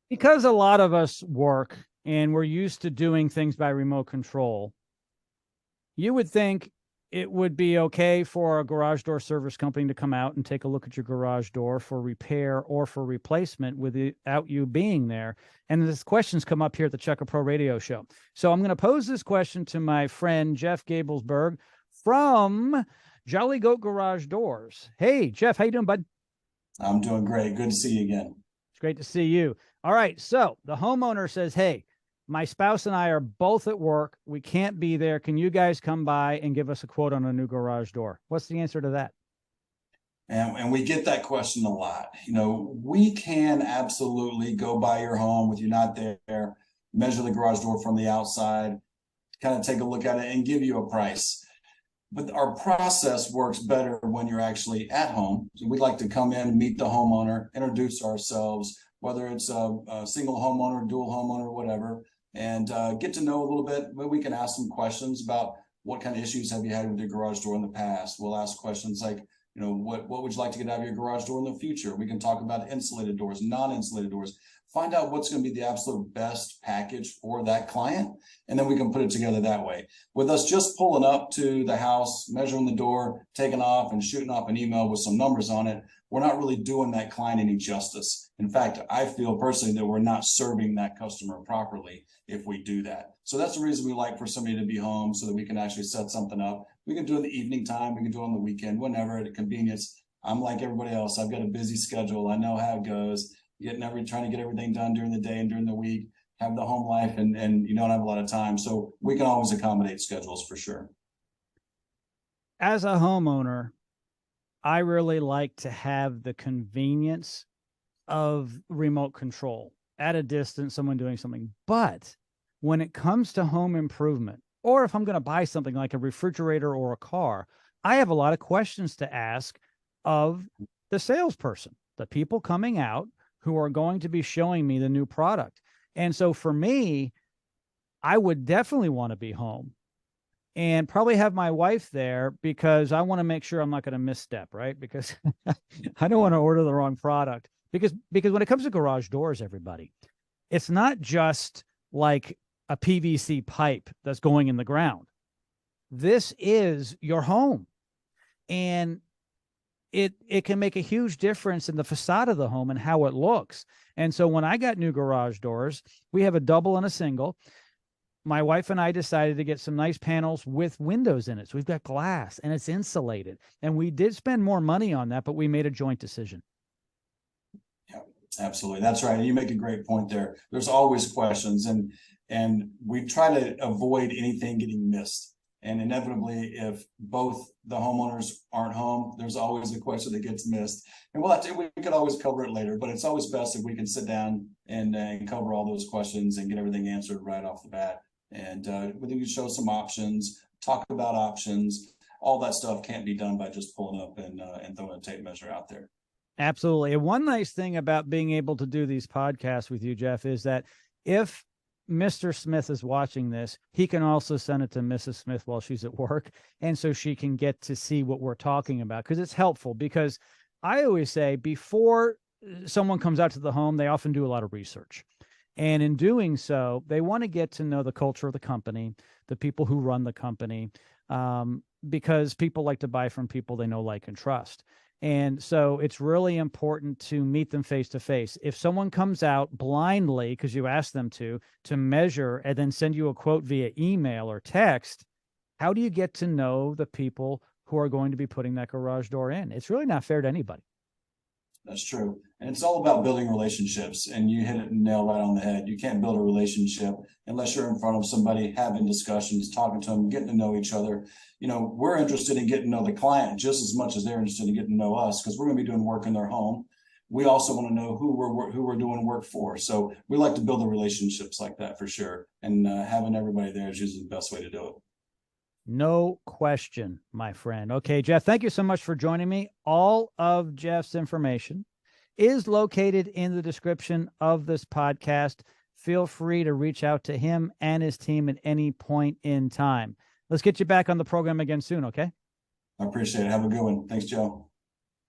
Because a lot of us work and we're used to doing things by remote control, you would think it would be okay for a garage door service company to come out and take a look at your garage door for repair or for replacement without you being there. And this question's come up here at the Checker Pro Radio Show. So I'm going to pose this question to my friend Jeff Gabelsberg from Jolly Goat Garage Doors. Hey, Jeff, how you doing, bud? I'm doing great. Good to see you again. It's great to see you. All right. So the homeowner says, hey, my spouse and I are both at work. We can't be there. Can you guys come by and give us a quote on a new garage door? What's the answer to that? And we get that question a lot. We can absolutely go by your home with you not there, measure the garage door from the outside, kind of take a look at it and give you a price. But our process works better when you're actually at home. So we'd like to come in, meet the homeowner, introduce ourselves, whether it's a single homeowner, dual homeowner, whatever, and get to know a little bit. But we can ask some questions about what kind of issues have you had with your garage door in the past. We'll ask questions like, what would you like to get out of your garage door in the future? We can talk about insulated doors, non-insulated doors, find out what's going to be the absolute best package for that client. And then we can put it together that way. With us just pulling up to the house, measuring the door, taking off and shooting off an email with some numbers on it, we're not really doing that client any justice. In fact, I feel personally that we're not serving that customer properly if we do that. So that's the reason we like for somebody to be home so that we can actually set something up. We can do it in the evening time. We can do it on the weekend, whenever at a convenience. I'm like everybody else. I've got a busy schedule. I know how it goes. Trying to get everything done during the day and during the week, have the home life, and you don't have a lot of time. So we can always accommodate schedules for sure. As a homeowner, I really like to have the convenience of remote control at a distance, someone doing something. But when it comes to home improvement, or if I'm going to buy something like a refrigerator or a car, I have a lot of questions to ask of the salesperson, the people coming out who are going to be showing me the new product. And so for me, I would definitely want to be home and probably have my wife there because I want to make sure I'm not going to misstep, right? Because I don't want to order the wrong product. Because when it comes to garage doors, everybody, it's not just like a PVC pipe that's going in the ground. This is your home. And it can make a huge difference in the facade of the home and how it looks. And so when I got new garage doors, we have a double and a single. My wife and I decided to get some nice panels with windows in it. So we've got glass and it's insulated. And we did spend more money on that, but we made a joint decision. Yeah, absolutely. That's right. And you make a great point there. There's always questions, and we try to avoid anything getting missed. And inevitably, if both the homeowners aren't home, there's always a question that gets missed. And we could always cover it later, but it's always best if we can sit down and cover all those questions and get everything answered right off the bat. And we can show some options, talk about options. All that stuff can't be done by just pulling up and throwing a tape measure out there. Absolutely. And one nice thing about being able to do these podcasts with you, Jeff, is that if Mr. Smith is watching this, he can also send it to Mrs. Smith while she's at work. And so she can get to see what we're talking about, because it's helpful. Because I always say before someone comes out to the home, they often do a lot of research. And in doing so, they want to get to know the culture of the company, the people who run the company, because people like to buy from people they know, like, and trust. And so it's really important to meet them face to face. If someone comes out blindly, because you asked them to measure and then send you a quote via email or text, how do you get to know the people who are going to be putting that garage door in? It's really not fair to anybody. That's true. And it's all about building relationships. And you hit it nail right on the head. You can't build a relationship unless you're in front of somebody, having discussions, talking to them, getting to know each other. We're interested in getting to know the client just as much as they're interested in getting to know us, because we're going to be doing work in their home. We also want to know who we're doing work for. So we like to build the relationships like that for sure. And having everybody there is usually the best way to do it. No question, my friend. Okay, Jeff, thank you so much for joining me. All of Jeff's information is located in the description of this podcast. Feel free to reach out to him and his team at any point in time. Let's get you back on the program again soon, okay? I appreciate it. Have a good one. Thanks, Joe.